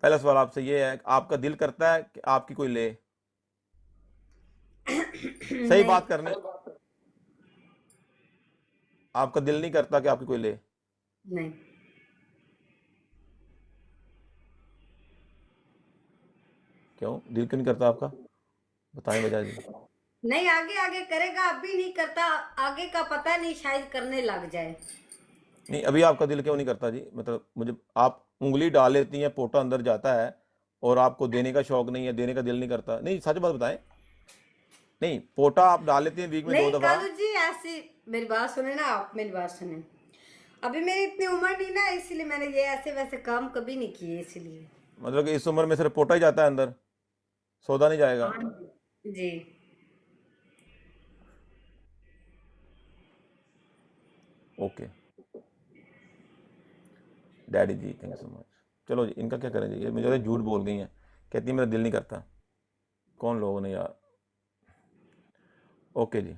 पहला सवाल आपसे ये है, आपका दिल करता है कि आपकी कोई ले? सही नहीं। बात करने, आपका दिल नहीं करता कि आपकी कोई ले? नहीं। क्यों दिल क्यों नहीं करता आपका? बताएं वजह जी। नहीं, आगे आगे करेगा, अभी नहीं करता। आगे का पता नहीं, शायद करने लग जाए। नहीं, अभी आपका दिल क्यों नहीं करता जी? मतलब मुझे, आप उंगली डाल लेती हैं, पोटा अंदर जाता है और आपको देने का शौक नहीं है, देने का दिल नहीं करता? नहीं, सच बात बताएं। नहीं, पोटा आप डाल लेती हैं वीक में दो नहीं दफा। कालू जी, ऐसी मेरी बात सुने ना, आप मेरी बात सुने। अभी मेरी इतनी उम्र नहीं ना, इसीलिए मैंने ये ऐसे वैसे काम कभी नहीं किए, इसीलिए। मतलब कि इस उम्र में सिर्फ पोटा ही जाता है अंदर, सौदा नहीं जाएगा? हाँ जी। Okay daddy ji, thank you so much. चलो जी, इनका क्या करें जी, ये मुझे झूठ बोल गई हैं, कहती है मेरा दिल नहीं करता। कौन लोग ने यार। ओके जी,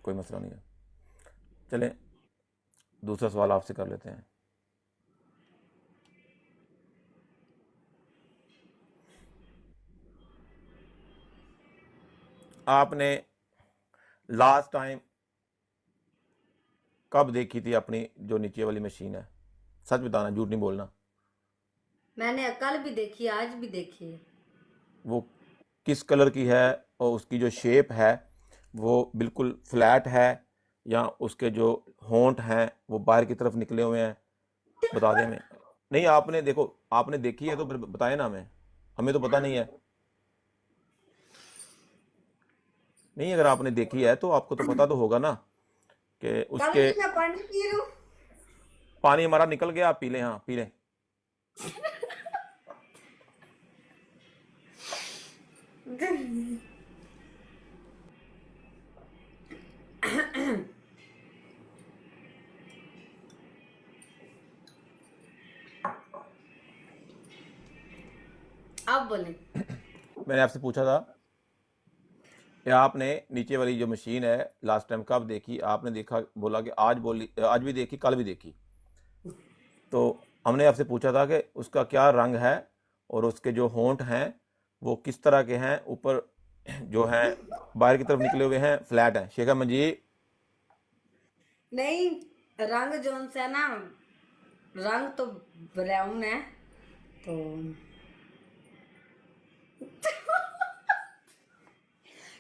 कोई मसला नहीं है। चलें, दूसरा सवाल आपसे कर लेते हैं। आपने लास्ट टाइम कब देखी थी अपनी जो नीचे वाली मशीन है? सच बताना, झूठ नहीं बोलना। मैंने कल भी देखी, आज भी देखी है। वो किस कलर की है, और उसकी जो शेप है वो बिल्कुल फ्लैट है, या उसके जो होंठ हैं वो बाहर की तरफ निकले हुए हैं? बता दें हमें। नहीं, आपने देखो, आपने देखी है तो फिर बताएं ना हमें, हमें तो पता नहीं है। नहीं, अगर आपने देखी है तो आपको तो पता तो होगा ना कि कालू उसके। जी, मैं पानी पी रहा पानी हमारा निकल गया, आप पी लें, हाँ पी लें। हूँ। आप बोले। मैंने आपसे पूछा था कि आपने नीचे वाली जो मशीन है लास्ट टाइम कब देखी, आपने देखा, बोला कि आज, बोली आज भी देखी, कल भी देखी। तो हमने आपसे पूछा था कि उसका क्या रंग है, और उसके जो होंठ हैं वो किस तरह के हैं, ऊपर जो हैं बाहर की तरफ निकले हुए हैं, फ्लैट हैं? शेखा मंजी। नहीं, रंग जोन से ना, रंग तो ब्राउन है, तो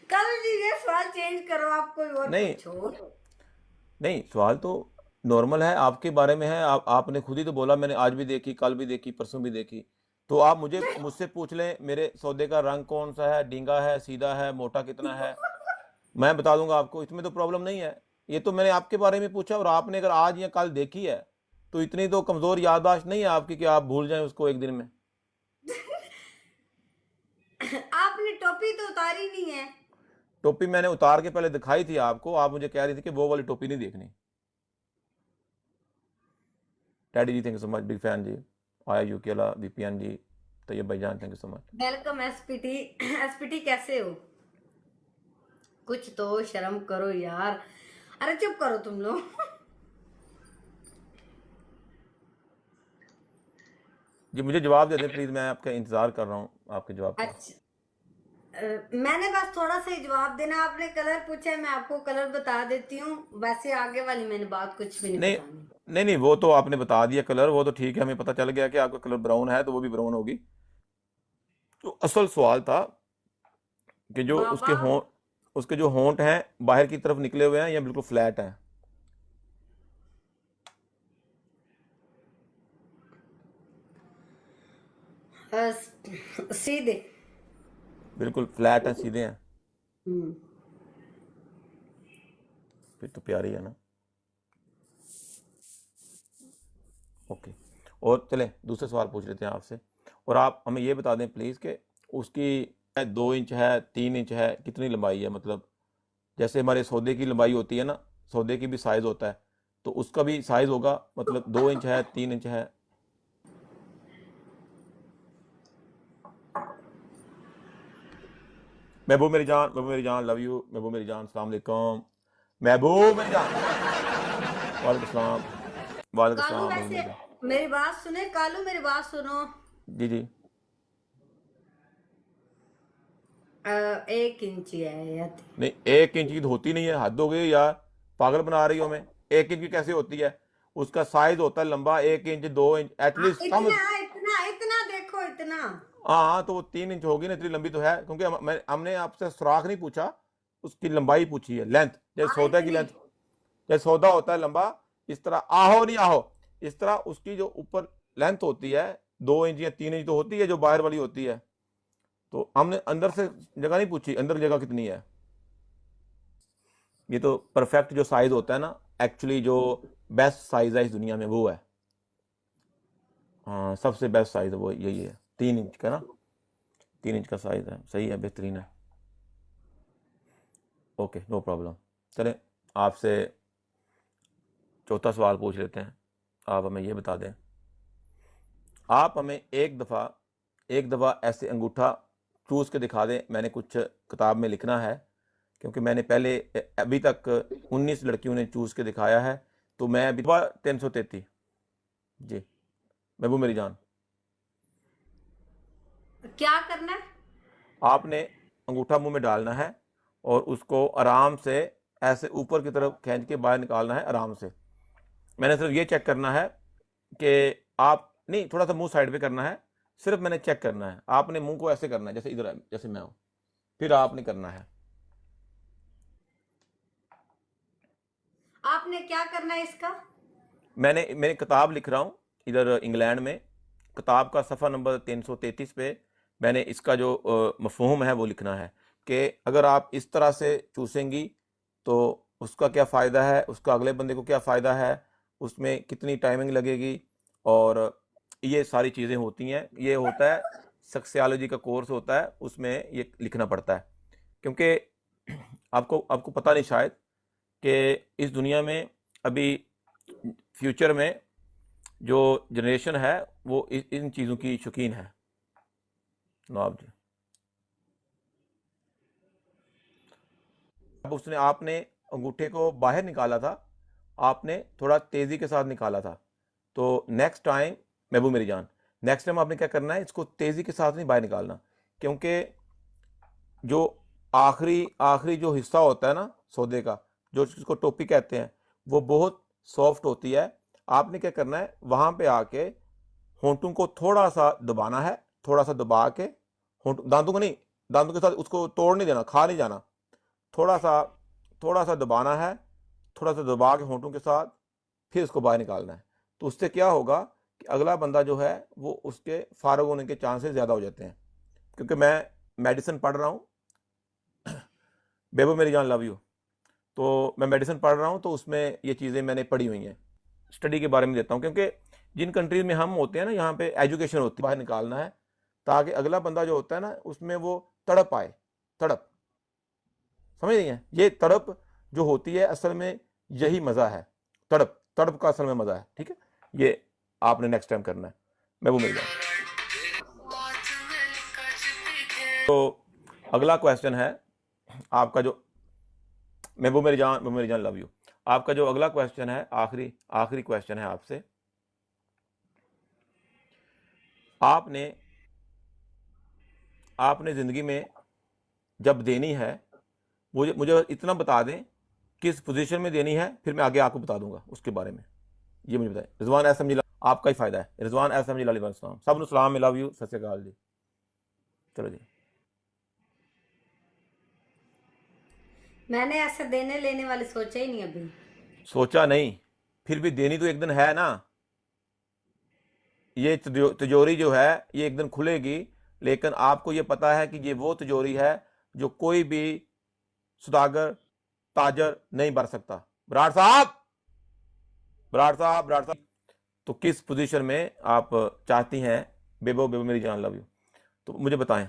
कालू जी ये सवाल चेंज करो, आप कोई और नहीं पूछो। नहीं, सवाल तो नॉर्मल है, आपके बारे में है। आपने खुद ही तो बोला मैंने आज भी देखी, कल भी देखी, परसों भी देखी। तो आप मुझसे पूछ लें मेरे सौदे का रंग कौन सा है, डींगा है, सीधा है, मोटा कितना है, मैं बता दूंगा आपको, इसमें तो प्रॉब्लम नहीं है। ये तो मैंने आपके बारे में पूछा, और आपने अगर आज या कल देखी है तो इतनी तो कमजोर याददाश्त नहीं है आपकी कि आप भूल जाएं उसको एक दिन में। आपने टोपी तो उतारी नहीं है। टोपी मैंने उतार के पहले दिखाई थी आपको, आप मुझे कह रही थी कि वो वाली टोपी नहीं देखनी। Daddy ji, thank you so much, big fan जी। आया यूके वाला वीपीएन जी, तैयब भाईजान, thank you so much. Welcome SPT. SPT कैसे हो? कुछ तो शर्म करो यार। अरे चुप करो तुम लोग। जी मुझे जवाब दे दें प्लीज़, मैं आपका इंतज़ार कर रहा हूँ आपके जवाब का। अच्छा। मैंने बस थोड़ा सा ही जवाब देना, आपने कलर पूछा है, मैं आपको कलर बता देती हूँ। वैसे आगे वाली मैंने बात कुछ भी नहीं नहीं बतानी। नहीं नहीं, वो तो आपने बता दिया कलर, वो तो ठीक है, हमें पता चल गया कि आपका कलर ब्राउन है, तो वो भी ब्राउन होगी। तो असल सवाल था कि जो बाबा। उसके जो होंठ हैं बाहर की तरफ निकले हुए हैं या बिल्कुल फ्लैट हैं? सीधे। बिल्कुल फ्लैट हैं, सीधे हैं? हम्म। फिर तो प्यारी है ना। ओके, और चलें दूसरे सवाल पूछ लेते हैं आपसे। और आप हमें ये बता दें प्लीज़ कि उसकी 2 इंच है, 3 इंच है, कितनी लंबाई है? मतलब जैसे हमारे सौदे की लंबाई होती है ना, सौदे की भी साइज़ होता है, तो उसका भी साइज़ होगा, मतलब 2 इंच है, 3 इंच है? महबूब मेरी जान, महबूब मेरी जान, लव यू महबूब मेरी जान, अस्सलाम वालेकुम महबूब मेरी जान। वालेकुम अस्सलाम, वालेकुम कालू अस्सलाम महबूब वैसे मेरी जान। मेरी बात सुने, कालू मेरी बात सुनो। जी जी। 1 इंच ही है या नहीं, 1 इंच की तो होती नहीं है, हद हो गई यार, पागल बना रही हो हमें। 1 इंच की कैसे होती है? उसका साइज होता है लंबा 1 इंच 2 इंच एटलीस्ट समझ। इतना इतना इतना देखो इतना। हाँ हाँ, तो वो 3 इंच होगी ना, इतनी लंबी तो है, क्योंकि हमने आपसे सुराख नहीं पूछा, उसकी लंबाई पूछी है, लेंथ, जैसे हाँ सौदा की इतनी। लेंथ। जैसे सौदा होता है लंबा, इस तरह आहो नहीं आहो, इस तरह उसकी जो ऊपर लेंथ होती है 2 इंच या 3 इंच तो होती है, जो बाहर वाली होती है। तो हमने अंदर से जगह नहीं पूछी, अंदर जगह कितनी है। ये तो परफेक्ट जो साइज होता है ना, एक्चुअली जो बेस्ट साइज है इस दुनिया में वो है। हाँ, सबसे बेस्ट साइज है वो यही है, 3 इंच का ना, 3 इंच का साइज है, सही है, बेहतरीन है। Okay, no problem. चलें, आपसे चौथा सवाल पूछ लेते हैं। आप हमें ये बता दें, आप हमें एक दफ़ा ऐसे अंगूठा चूस के दिखा दें। मैंने कुछ किताब में लिखना है, क्योंकि मैंने पहले अभी तक 19 लड़कियों ने चूस के दिखाया है, तो मैं अभी 333। जी, महबूब मेरी जान, क्या करना है? आपने अंगूठा मुंह में डालना है और उसको आराम से ऐसे ऊपर की तरफ खींच के बाहर निकालना है आराम से। मैंने सिर्फ ये चेक करना है कि आप नहीं, थोड़ा सा मुंह साइड पे करना है, सिर्फ मैंने चेक करना है। आपने मुंह को ऐसे करना है जैसे इधर है, जैसे मैं हूं, फिर आपने करना है। आपने क्या करना है इसका? मैंने किताब लिख रहा हूँ इधर इंग्लैंड में, किताब का सफ़ा नंबर 333 पे मैंने इसका जो मफहूम है वो लिखना है, कि अगर आप इस तरह से चूसेंगी तो उसका क्या फ़ायदा है, उसका अगले बंदे को क्या फ़ायदा है, उसमें कितनी टाइमिंग लगेगी, और ये सारी चीज़ें होती हैं। ये होता है सेक्सोलॉजी का कोर्स होता है, उसमें ये लिखना पड़ता है। क्योंकि आपको आपको पता नहीं शायद कि इस दुनिया में अभी फ्यूचर में जो जनरेशन है वो इन चीज़ों की शौकीन है। नवाब जी, अब उसने आपने अंगूठे को बाहर निकाला था, आपने थोड़ा तेज़ी के साथ निकाला था, तो नेक्स्ट टाइम, महबूब मेरी जान, नेक्स्ट टाइम आपने क्या करना है, इसको तेज़ी के साथ नहीं बाहर निकालना, क्योंकि जो आखिरी आखिरी जो हिस्सा होता है ना सौदे का, जो जिसको टोपी कहते हैं, वो बहुत सॉफ्ट होती है। आपने क्या करना है, वहाँ पे आके होंठों को थोड़ा सा दबाना है, थोड़ा सा दबा के, होंठ दांतों को नहीं, दांतों के साथ उसको तोड़ नहीं देना, खा नहीं जाना, थोड़ा सा थोड़ा सा दबाना है, थोड़ा सा दबा के होंठों के साथ, फिर उसको बाहर निकालना है। तो उससे क्या होगा कि अगला बंदा जो है वो उसके फारग होने के चांसेस ज़्यादा हो जाते हैं। क्योंकि मैं मेडिसिन पढ़ रहा हूँ, बेबो मेरी जान लव यू, तो मैं मेडिसिन पढ़ रहा हूँ, तो उसमें ये चीज़ें मैंने पढ़ी हुई हैं, स्टडी के बारे में देता हूँ। क्योंकि जिन कंट्रीज में हम होते हैं ना, यहाँ पे एजुकेशन होती है, बाहर निकालना है, ताकि अगला बंदा जो होता है ना उसमें वो तड़प आए, तड़प, समझ रही हैं? ये तड़प जो होती है असल में यही मज़ा है, तड़प तड़प का असल में मज़ा है। ठीक है, ये आपने नेक्स्ट टाइम करना है, मैं वो मिल जाऊँ। तो अगला क्वेश्चन है आपका जो, महबूब मेरी जान लव यू, आपका जो अगला क्वेश्चन है, आखिरी आखिरी क्वेश्चन है आपसे। आपने आपने ज़िंदगी में जब देनी है, मुझे मुझे इतना बता दें किस पोजीशन में देनी है, फिर मैं आगे आपको बता दूंगा उसके बारे में। ये मुझे बताएं। रिजवान एस एम जी, आपका ही फायदा है। रिजवान एस एम जी सलाम, सब नु सलाम, लव यू, सत श्री अकाल जी। चलो जी। मैंने ऐसे देने लेने वाले सोचा ही नहीं अभी। सोचा नहीं, फिर भी देनी तो एक दिन है ना। ये तिजोरी जो है ये एक दिन खुलेगी, लेकिन आपको ये पता है कि ये वो तिजोरी है जो कोई भी सुदागर ताजर नहीं भर सकता। बराड़ साहब, बराड़ साहब, बराड़ साहब, तो किस पोजीशन में आप चाहती हैं, बेबो बेबो मेरी जान लव यू, तो मुझे बताएं,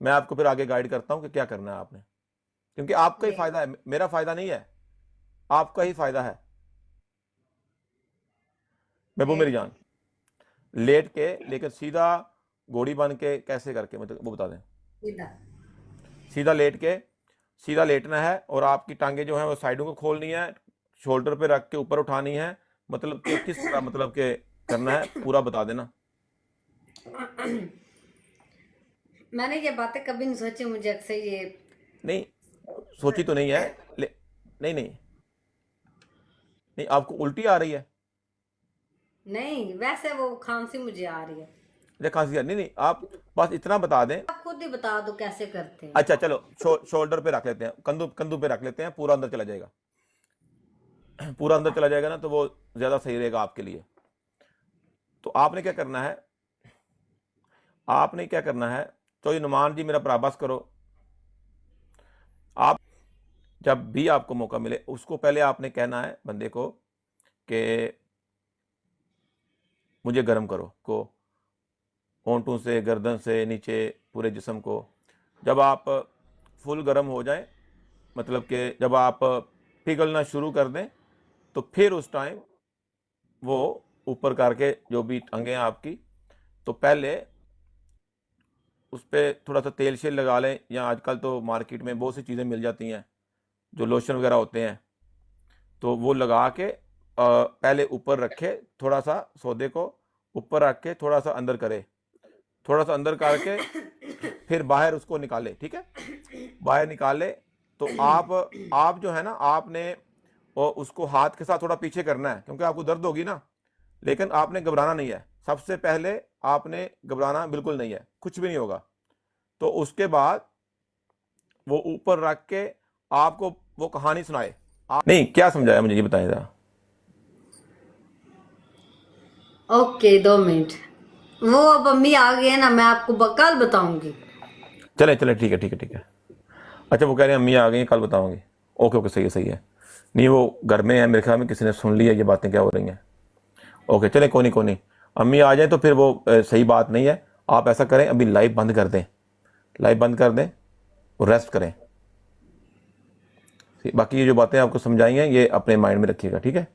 मैं आपको फिर आगे गाइड करता हूं कि क्या करना है आपने। क्योंकि आपका ही ये फायदा है, मेरा फायदा नहीं है, आपका ही फायदा है। बेबो मेरी एक जान, लेट के, लेकिन सीधा घोड़ी बन के कैसे करके, मतलब वो बता दें। इधर। सीधा लेट के, सीधा लेटना है, और आपकी टांगे जो है वो साइडों को खोलनी है, शोल्डर पे रख के ऊपर उठानी है, मतलब कि किस तरह, मतलब कि करना है पूरा बता देना। मैंने ये बातें कभी नहीं सोची, मुझे अक्सर ये नहीं सोची तो नहीं है नहीं नहीं नहीं, आपको उल्टी आ रही है? नहीं, वैसे वो खांसी मुझे आ रही है। या खांसी नहीं? नहीं, आप बस इतना बता दें। आप खुद ही बता दो कैसे करते हैं। अच्छा चलो, शोल्डर पे रख लेते हैं, कंधों कंधों पे रख लेते हैं, पूरा अंदर चला जाएगा। पूरा अंदर चला जाएगा ना, तो वो ज्यादा सही रहेगा आपके लिए। तो आपने क्या करना है, तो ये नुमान जी मेरा पराबस करो। आप जब भी आपको मौका मिले, उसको पहले आपने कहना है बंदे को कि मुझे गर्म करो, को होंठों से, गर्दन से नीचे पूरे जिस्म को। जब आप फुल गर्म हो जाए, मतलब कि जब आप पिघलना शुरू कर दें, तो फिर उस टाइम वो ऊपर करके जो भी टंगे हैं आपकी, तो पहले उस पर थोड़ा सा तेल शेल लगा लें, या आजकल तो मार्केट में बहुत सी चीज़ें मिल जाती हैं जो लोशन वगैरह होते हैं, तो वो लगा के पहले ऊपर रखे, थोड़ा सा सौदे को ऊपर रख के थोड़ा सा अंदर करे, थोड़ा सा अंदर करके फिर बाहर उसको निकाले। ठीक है, बाहर निकाले तो आप जो है ना, आपने और उसको हाथ के साथ थोड़ा पीछे करना है, क्योंकि आपको दर्द होगी ना, लेकिन आपने घबराना नहीं है। सबसे पहले आपने घबराना बिल्कुल नहीं है, कुछ भी नहीं होगा। तो उसके बाद वो ऊपर रख के आपको वो कहानी सुनाए। नहीं, क्या समझाया मुझे ये बताएं जरा। Okay, 2 minute. वो अब अम्मी आ गई है ना, मैं आपको कल बताऊंगी। चले चले, ठीक है ठीक है ठीक है। अच्छा, वो कह रहे हैं अम्मी आ गई हैं, कल बताऊंगी। ओके ओके, सही है सही है। नहीं, वो घर में है, मेरे ख्याल में किसी ने सुन लिया ये बातें क्या हो रही हैं। ओके, चले, कोई नहीं कोई नहीं। अम्मी आ जाए तो फिर वो सही बात नहीं है। आप ऐसा करें, अभी लाइव बंद कर दें, लाइव बंद कर दें और रेस्ट करें। बाकी ये जो बातें आपको समझाई हैं, ये अपने माइंड में रखिएगा, ठीक है।